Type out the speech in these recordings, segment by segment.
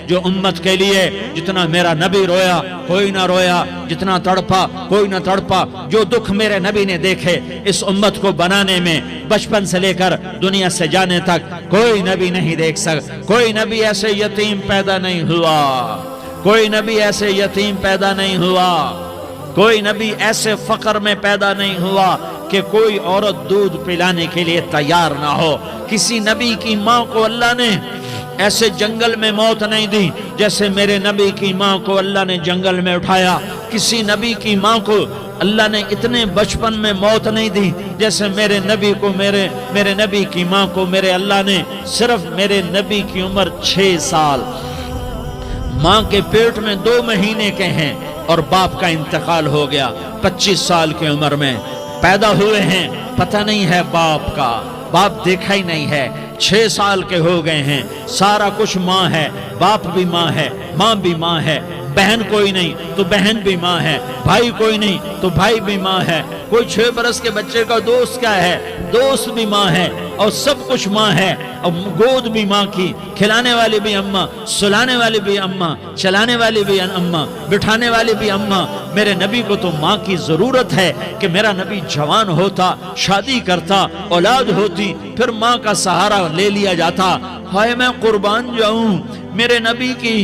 جو امت کے لیے جتنا میرا نبی رویا کوئی نہ رویا، جتنا تڑپا کوئی نہ تڑپا، جو دکھ میرے نبی نے دیکھے اس امت کو بنانے میں بچپن سے لے کر دنیا سے جانے تک کوئی نبی نہیں دیکھ سکتا۔ کوئی نبی ایسے یتیم پیدا نہیں ہوا، کوئی نبی ایسے یتیم پیدا نہیں ہوا، کوئی نبی ایسے فقر میں پیدا نہیں ہوا کہ کوئی عورت دودھ پلانے کے لیے تیار نہ ہو۔ کسی نبی کی ماں کو اللہ نے ایسے جنگل میں موت نہیں دی جیسے میرے نبی کی ماں کو اللہ نے جنگل میں اٹھایا۔ کسی نبی کی ماں کو اللہ نے اتنے بچپن میں موت نہیں دی جیسے میرے نبی کو میرے نبی کی ماں کو میرے اللہ نے صرف میرے نبی کی عمر 6 سال، ماں کے پیٹ میں 2 مہینے کے ہیں اور باپ کا انتقال ہو گیا 25 سال کی عمر میں پیدا ہوئے ہیں، پتہ نہیں ہے باپ کا، باپ دیکھا ہی نہیں ہے، 6 سال کے ہو گئے ہیں، سارا کچھ ماں ہے، باپ بھی ماں ہے، ماں بھی ماں ہے، بہن کوئی نہیں تو بہن بھی ماں ہے، بھائی کوئی نہیں تو بھائی بھی ماں ہے، کوئی 6 برس کے بچے کا دوست کیا ہے، دوست بھی ماں ہے، اور سب کچھ ماں ہے، اور گود بھی ماں کی، کھلانے والی بھی اماں، سلانے والی بھی اماں، چلانے والی بھی اماں، بٹھانے والی بھی اماں۔ میرے نبی کو تو ماں کی ضرورت ہے کہ میرا نبی جوان ہوتا، شادی کرتا، اولاد ہوتی، پھر ماں کا سہارا لے لیا جاتا۔ ہائے میں قربان جاؤں، میرے نبی کی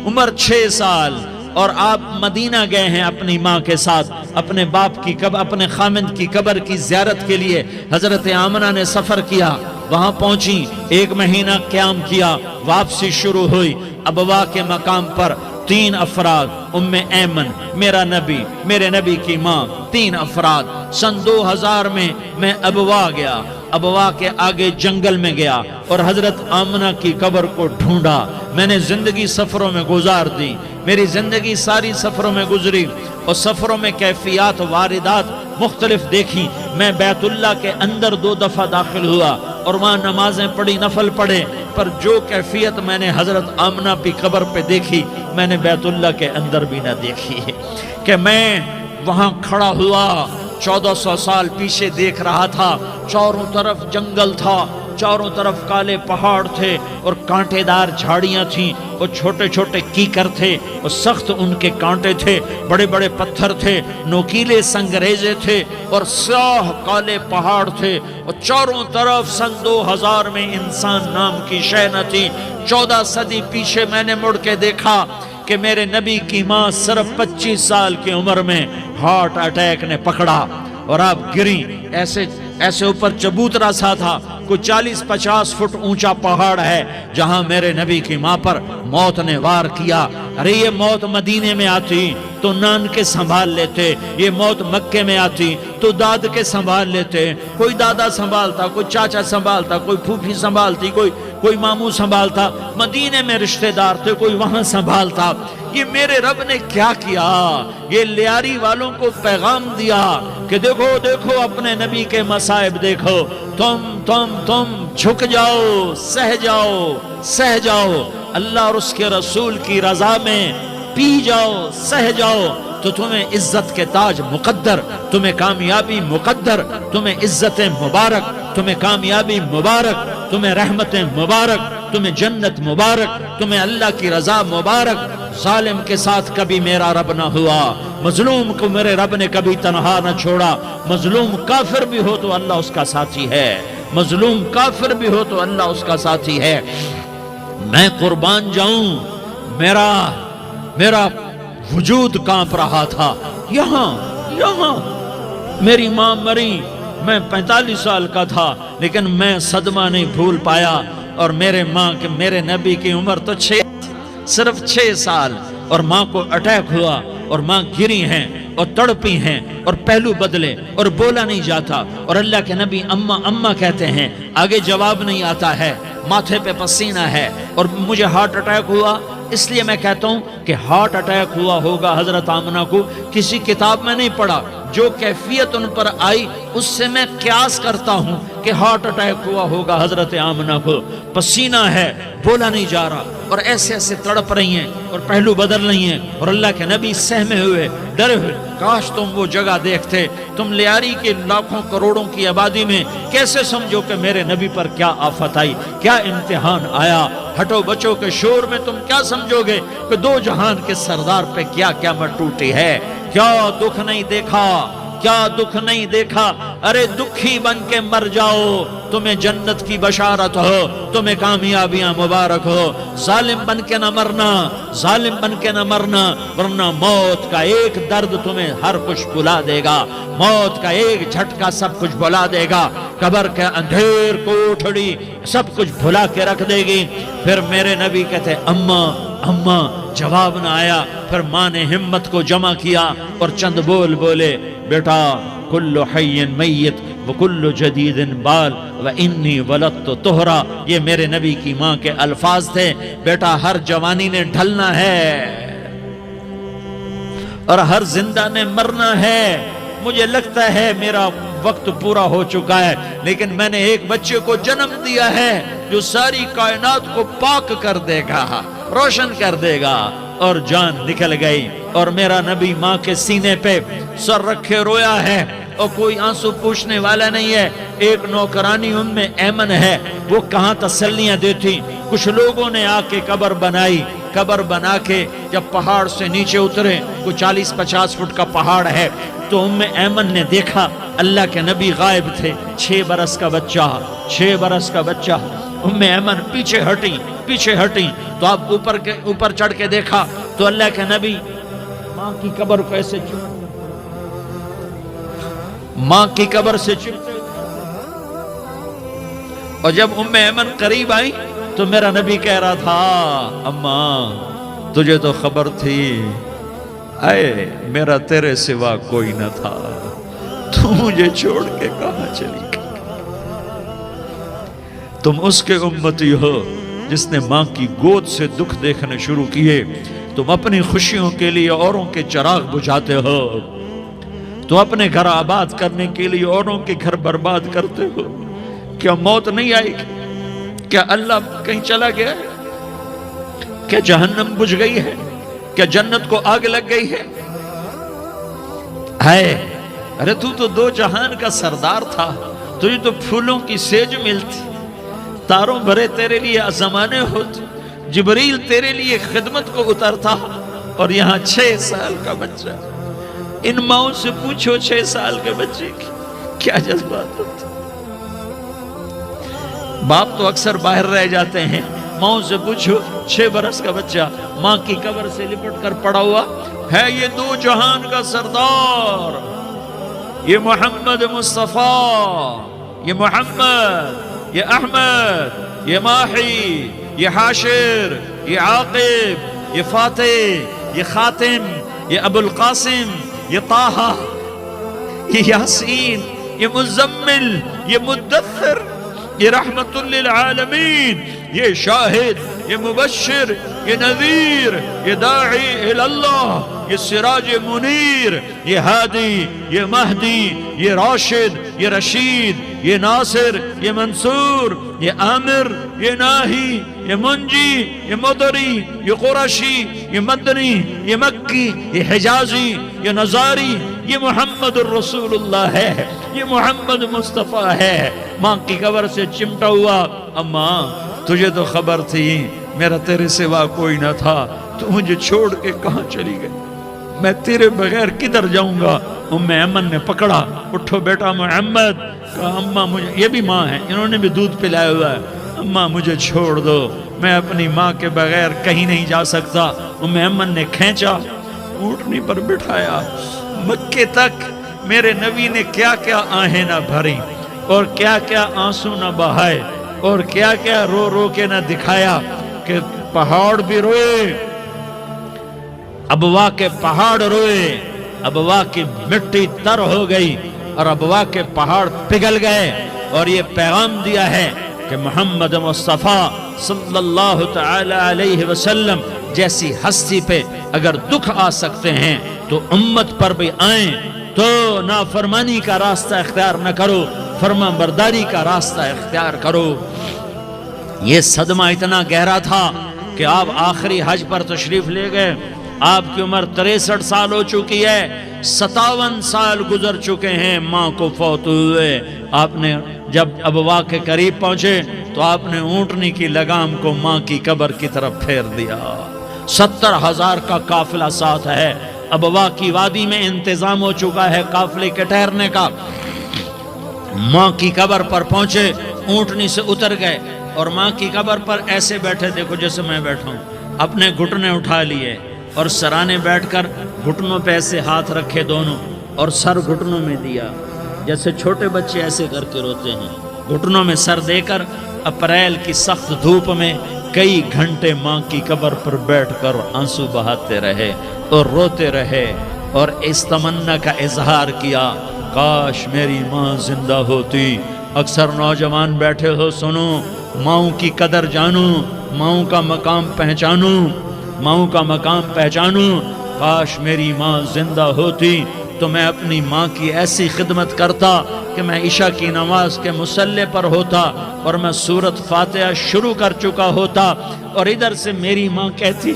عمر 6 سال اور آپ مدینہ گئے ہیں اپنی ماں کے ساتھ، اپنے باپ کی اپنے خامند کی قبر کی زیارت کے لیے حضرت آمنہ نے سفر کیا، وہاں پہنچی، 1 مہینہ قیام کیا، واپسی شروع ہوئی۔ ابوا کے مقام پر 3 افراد، ام ایمن، میرا نبی، میرے نبی کی ماں، 3 افراد۔ سن 2000 میں ابوا گیا، ابوا کے آگے جنگل میں گیا اور حضرت آمنہ کی قبر کو ڈھونڈا۔ میں نے زندگی سفروں میں گزار دی، میری زندگی ساری سفروں میں گزری اور سفروں میں کیفیات واردات مختلف دیکھی۔ میں بیت اللہ کے اندر 2 دفعہ داخل ہوا اور وہاں نمازیں پڑھی، نفل پڑھے، پر جو کیفیت میں نے حضرت آمنہ کی قبر پہ دیکھی میں نے بیت اللہ کے اندر بھی نہ دیکھی کہ میں وہاں کھڑا ہوا 1400 سال پیچھے دیکھ رہا تھا، چاروں طرف جنگل تھا، چاروں طرف کالے پہاڑ تھے اور کانٹے دار جھاڑیاں تھیں اور چھوٹے چھوٹے کیکر تھے اور سخت ان کے کانٹے تھے، بڑے بڑے پتھر تھے، نوکیلے سنگریزے تھے اور سیاہ کالے پہاڑ تھے اور چاروں طرف سن 2000 میں انسان نام کی شے نہ تھی۔ 14 صدی پیچھے میں نے مڑ کے دیکھا کہ میرے نبی کی ماں صرف 25 سال کی عمر میں ہارٹ اٹیک نے پکڑا اور آپ گری، ایسے اوپر چبوترا سا تھا، کوئی 40-50 فٹ اونچا پہاڑ ہے جہاں میرے نبی کی ماں پر موت نے وار کیا۔ ارے یہ موت مدینے میں آتی تو نان کے سنبھال لیتے، یہ موت مکے میں آتی تو داد کے سنبھال لیتے، کوئی دادا سنبھالتا، کوئی چاچا سنبھالتا، کوئی پھوپھی سنبھالتی، کوئی ماموں سنبھالتا، مدینے میں رشتہ دار تھے کوئی وہاں سنبھالتا۔ یہ میرے رب نے کیا کیا؟ یہ لیاری والوں کو پیغام دیا کہ دیکھو دیکھو اپنے نبی کے مصائب دیکھو، تم جھک جاؤ، سہ جاؤ، اللہ اور اس کے رسول کی رضا میں پی جاؤ، سہ جاؤ، تو تمہیں عزت کے تاج مقدر، تمہیں کامیابی مقدر، تمہیں عزت مبارک، تمہیں کامیابی مبارک، تمہیں رحمت مبارک، تمہیں جنت مبارک، تمہیں اللہ کی رضا مبارک۔ ظالم کے ساتھ کبھی میرا رب نہ ہوا، مظلوم کو میرے رب نے کبھی تنہا نہ چھوڑا۔ مظلوم کافر بھی ہو تو اللہ اس کا ساتھی ہے، مظلوم کافر بھی ہو تو اللہ اس کا ساتھی ہے۔ میں قربان جاؤں، میرا وجود کانپ رہا تھا۔ یہاں میری ماں مری، میں 45 سال کا تھا لیکن میں صدمہ نہیں بھول پایا، اور میرے نبی کی عمر تو صرف 6 سال، اور ماں کو اٹیک ہوا اور ماں گری ہیں اور تڑپی ہیں اور پہلو بدلے اور بولا نہیں جاتا، اور اللہ کے نبی اماں کہتے ہیں، آگے جواب نہیں آتا ہے، ماتھے پہ پسینہ ہے، اور مجھے ہارٹ اٹیک ہوا۔ اس لیے میں کہتا ہوں کہ ہارٹ اٹیک ہوا ہوگا حضرت آمنہ کو، کسی کتاب میں نہیں پڑھا، جو کیفیت ان پر آئی اس سے میں قیاس کرتا ہوں کہ ہارٹ اٹیک ہوا ہوگا حضرت آمنہ کو۔ پسینہ ہے، بولا نہیں جا رہا، اور ایسے تڑپ رہی ہیں اور پہلو بدل رہی ہیں، اور اللہ کے نبی سہمے ہوئے، ڈرے ہوئے۔ کاش تم وہ جگہ دیکھتے، تم لیاری کے لاکھوں کروڑوں کی آبادی میں کیسے سمجھو کہ میرے نبی پر کیا آفت آئی، کیا امتحان آیا۔ ہٹو بچوں کے شور میں تم کیا سمجھو گے کہ دو جہان کے سردار پہ کیا قیامت ٹوٹی ہے؟ کیا دکھ نہیں دیکھا؟ کیا دکھ نہیں دیکھا؟ ارے دکھی بن کے مر جاؤ، تمہیں جنت کی بشارت ہو، تمہیں کامیابیاں مبارک ہو۔ ظالم بن کے نہ مرنا، ظالم بن کے نہ مرنا، ورنہ موت کا ایک درد تمہیں ہر کچھ بھلا دے گا، موت کا ایک جھٹکا سب کچھ بھلا دے گا، قبر کے اندھیر کوٹھڑی سب کچھ بھلا کے رکھ دے گی۔ پھر میرے نبی کہتے اماں اماں، جواب نہ آیا۔ پھر ماں نے ہمت کو جمع کیا اور چند بول بولے، بیٹا کل حی میت وکل جدید بال وانی ولدت طہرا۔ یہ میرے نبی کی ماں کے الفاظ تھے، بیٹا ہر جوانی نے ڈھلنا ہے اور ہر زندہ نے مرنا ہے۔ مجھے لگتا ہے میرا وقت پورا ہو چکا ہے، لیکن میں نے ایک بچے کو جنم دیا ہے جو ساری کائنات کو پاک کر دے گا، روشن کر دے گا۔ اور جان نکل گئی، اور میرا نبی ماں کے سینے پہ سر رکھے رویا ہے، اور کوئی آنسو پوچھنے والا نہیں ہے۔ ایک نوکرانی ام ایمن ہے، وہ کہاں تسلیاں دیتی۔ کچھ لوگوں نے آ کے قبر بنائی، قبر بنا کے جب پہاڑ سے نیچے اترے، کوئی 40-50 فٹ کا پہاڑ ہے، تو ام ایمن نے دیکھا اللہ کے نبی غائب تھے، 6 برس کا بچہ، 6 برس کا بچہ۔ ام ایمن پیچھے ہٹی تو آپ اوپر چڑھ کے دیکھا تو اللہ کے نبی ماں کی قبر کو ایسے ماں کی قبر سے چپتے، اور جب ام ایمن قریب آئی تو میرا نبی کہہ رہا تھا اماں تجھے تو خبر تھی، اے میرا تیرے سوا کوئی نہ تھا، تو مجھے چھوڑ کے کہاں چلی گئی؟ تم اس کے امتی ہو جس نے ماں کی گود سے دکھ دیکھنے شروع کیے، تم اپنی خوشیوں کے لیے اوروں کے چراغ بجھاتے ہو، تم اپنے گھر آباد کرنے کے لیے اوروں کے گھر برباد کرتے ہو۔ کیا موت نہیں آئے گی؟ کیا اللہ کہیں چلا گیا ہے؟ کیا جہنم بجھ گئی ہے؟ کیا جنت کو آگ لگ گئی ہے؟ ارے تو دو جہان کا سردار تھا، تجھے تو پھولوں کی سیج ملتی، تاروں بھرے تیرے لیے زمانے ہوتے، جبریل تیرے لیے خدمت کو اترتا، اور یہاں 6 سال کا بچہ۔ ان ماؤں سے پوچھو 6 سال کے بچے کی کیا جذبات ہوتے۔ باپ تو اکثر باہر رہ جاتے ہیں، ماؤں سے پوچھو 6 برس کا بچہ ماں کی قبر سے لپٹ کر پڑا ہوا ہے۔ یہ دو جہان کا سردار، یہ محمد مصطفیٰ، یہ محمد، یہ احمد، یہ ماحی، یہ حاشر، یہ عاقب، یہ فاتح، یہ خاتم، یہ ابو القاسم، یہ طٰہٰ، یہ یاسین، یہ مزمل، یہ مدثر، یہ رحمت للعالمین، یہ شاہد، یہ مبشر، یہ نذیر، یہ داعی اللہ، یہ سراج منیر، یہ ہادی، یہ مہدی، یہ راشد، یہ رشید، یہ ناصر، یہ منصور، یہ عامر، یہ ناہی، یہ منجی، یہ مدری، یہ قرشی، یہ مدنی، یہ مکی، یہ حجازی، یہ نظاری، یہ محمد الرسول اللہ ہے، یہ محمد مصطفیٰ ہے۔ ماں کی قبر سے چمٹا ہوا، اماں تجھے تو خبر تھی میرا تیرے سوا کوئی نہ تھا، تو مجھے چھوڑ کے کہاں چلی گئی؟ میں تیرے بغیر کدھر جاؤں گا؟ ام ایمن نے پکڑا، اٹھو بیٹا محمد، کہا اماں مجھے، یہ بھی ماں ہے، انہوں نے بھی دودھ پلایا ہوا ہے، اماں مجھے چھوڑ دو، میں اپنی ماں کے بغیر کہیں نہیں جا سکتا۔ ام ایمن نے کھینچا، اونٹنی پر بٹھایا، مکے تک میرے نبی نے کیا کیا آہیں نہ بھری، اور کیا کیا آنسو نہ بہائے، اور کیا کیا رو رو کے نہ دکھایا کہ پہاڑ بھی روئے، ابوا کے پہاڑ روئے، ابوا کی مٹی تر ہو گئی اور ابوا کے پہاڑ پگھل گئے، اور یہ پیغام دیا ہے کہ محمد مصطفیٰ صلی اللہ تعالی علیہ وسلم جیسی ہستی پہ اگر دکھ آ سکتے ہیں تو امت پر بھی آئیں، تو نافرمانی کا راستہ اختیار نہ کرو، فرما برداری کا راستہ اختیار کرو۔ یہ صدمہ اتنا گہرا تھا کہ آپ آخری حج پر تشریف لے گئے، آپ کی عمر 63 سال ہو چکی ہے، 57 سال گزر چکے ہیں ماں کو فوت ہوئے۔ آپ نے جب ابوا کے قریب پہنچے تو آپ نے اونٹنی کی لگام کو ماں کی قبر کی طرف پھیر دیا۔ 70,000 کا قافلہ ساتھ ہے، ابوا کی وادی میں انتظام ہو چکا ہے قافلے کے ٹھہرنے کا۔ ماں کی قبر پر پہنچے، اونٹنی سے اتر گئے اور ماں کی قبر پر ایسے بیٹھے، دیکھو جیسے میں بیٹھا ہوں، اپنے گھٹنے اٹھا لیے اور سرانے بیٹھ کر گھٹنوں پہ ایسے ہاتھ رکھے دونوں اور سر گھٹنوں میں دیا، جیسے چھوٹے بچے ایسے کر کے روتے ہیں، گھٹنوں میں سر دے کر اپریل کی سخت دھوپ میں کئی گھنٹے ماں کی قبر پر بیٹھ کر آنسو بہاتے رہے اور روتے رہے اور اس تمنا کا اظہار کیا، کاش میری ماں زندہ ہوتی۔ اکثر نوجوان بیٹھے ہو، سنو، ماؤں کی قدر جانو، ماؤں کا مقام پہچانو، ماؤں کا مقام پہچانو۔ کاش میری ماں زندہ ہوتی تو میں اپنی ماں کی ایسی خدمت کرتا کہ میں عشاء کی نماز کے مصلی پر ہوتا اور میں سورۃ فاتحہ شروع کر چکا ہوتا اور ادھر سے میری ماں کہتی،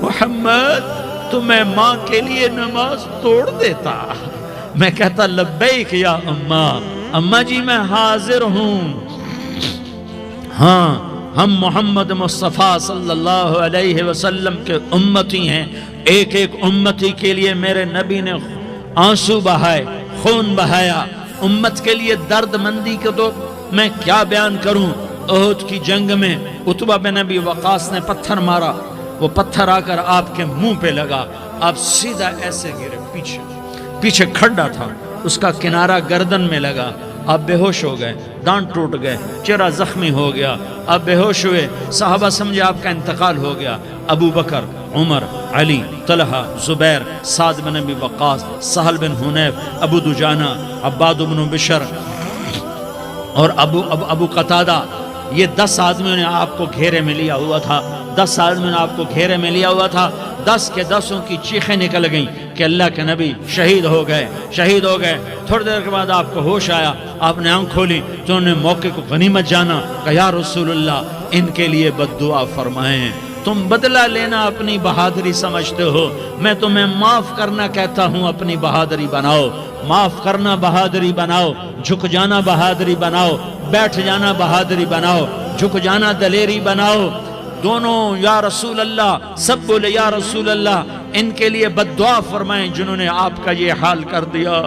محمد تو میں ماں کے لیے نماز توڑ دیتا۔ میں کہتا، لبیک یا اماں، اماں جی میں حاضر ہوں۔ ہاں، ہم محمد مصطفیٰ صلی اللہ علیہ وسلم کے امتی ہیں، ایک ایک امتی کے لیے میرے نبی نے آنسو بہائے، خون بہایا، امت کے لیے درد مندی کو تو میں کیا بیان کروں۔ احد کی جنگ میں عتبہ بن ابی وقاص نے پتھر مارا، وہ پتھر آ کر آپ کے منہ پہ لگا، آپ سیدھا ایسے گرے، پیچھے کھڈا تھا، اس کا کنارہ گردن میں لگا، آپ بے ہوش ہو گئے، دانت ٹوٹ گئے، چہرہ زخمی ہو گیا، آپ بے ہوش ہوئے، صحابہ سمجھے آپ کا انتقال ہو گیا۔ ابو بکر، عمر، علی، طلحہ، زبیر، سعد بن ابی وقاص، سہل بن حنیف، ابو دجانہ، عباد بن بشر اور ابو قتادہ، یہ 10 آدمیوں نے آپ کو گھیرے میں لیا ہوا تھا، 10 آدمیوں نے آپ کو گھیرے میں لیا ہوا تھا۔ 10 کے 10 کی چیخیں نکل گئیں کہ اللہ کے نبی شہید ہو گئے، شہید ہو گئے۔ تھوڑی دیر کے بعد آپ کو ہوش آیا، آپ نے آنکھ کھولی تو انہوں نے موقع کو غنیمت جانا کہ یا رسول اللہ ان کے لیے بد دعا فرمائیں۔ تم بدلہ لینا اپنی بہادری سمجھتے ہو، میں تمہیں معاف کرنا کہتا ہوں، اپنی بہادری بناؤ، معاف کرنا بہادری بناؤ، جھک جانا بہادری بناؤ، بیٹھ جانا بہادری بناؤ، جھک جانا دلیری بناؤ۔ دونوں یا رسول اللہ، سب بولے یا رسول اللہ، ان کے لیے بد دعا فرمائیں جنہوں نے آپ کا یہ حال کر دیا۔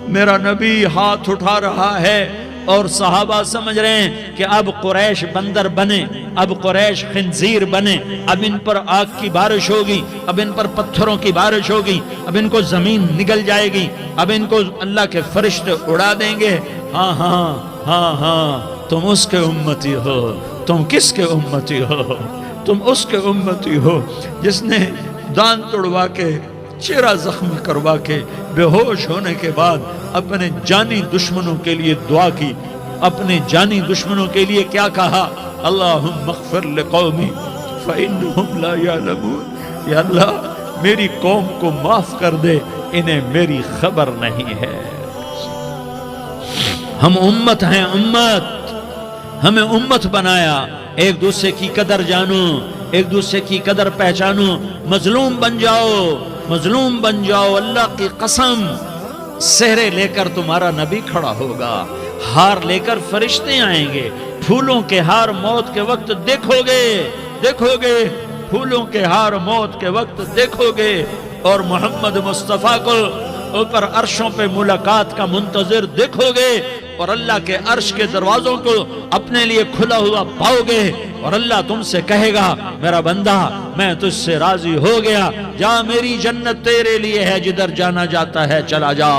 میرا نبی ہاتھ اٹھا رہا ہے اور صحابہ سمجھ رہے ہیں کہ اب قریش بندر بنے، اب قریش خنزیر بنے، اب ان پر آگ کی بارش ہوگی، اب ان پر پتھروں کی بارش ہوگی، اب ان کو زمین نگل جائے گی، اب ان کو اللہ کے فرشتے اڑا دیں گے۔ ہاں ہاں ہاں ہاں، تم اس کے امتی ہو۔ تم کس کے امتی ہو؟ تم اس کے امتی ہو جس نے دان توڑوا کے، چہرہ زخمی کروا کے، بے ہوش ہونے کے بعد اپنے جانی دشمنوں کے لیے دعا کی، اپنے جانی دشمنوں کے لیے کیا کہا؟ اللہم اغفر لقومی فإنہم لا یعلمون، یا اللہ میری قوم کو معاف کر دے، انہیں میری خبر نہیں ہے۔ ہم امت ہیں، امت، ہمیں امت بنایا۔ ایک دوسرے کی قدر جانو، ایک دوسرے کی قدر پہچانو، مظلوم بن جاؤ، مظلوم بن جاؤ۔ اللہ کی قسم، سہرے لے کر تمہارا نبی کھڑا ہوگا، ہار لے کر فرشتے آئیں گے، پھولوں کے ہار موت کے وقت دیکھو گے، دیکھو گے، پھولوں کے ہار موت کے وقت دیکھو گے، اور محمد مصطفیٰ کو اوپر عرشوں پہ ملاقات کا منتظر دیکھو گے، اور اللہ کے عرش کے دروازوں کو اپنے لیے کھلا ہوا پاؤ گے، اور اللہ تم سے کہے گا میرا بندہ میں تجھ سے راضی ہو گیا، جا میری جنت تیرے لیے ہے، جدھر جانا جاتا ہے چلا جا۔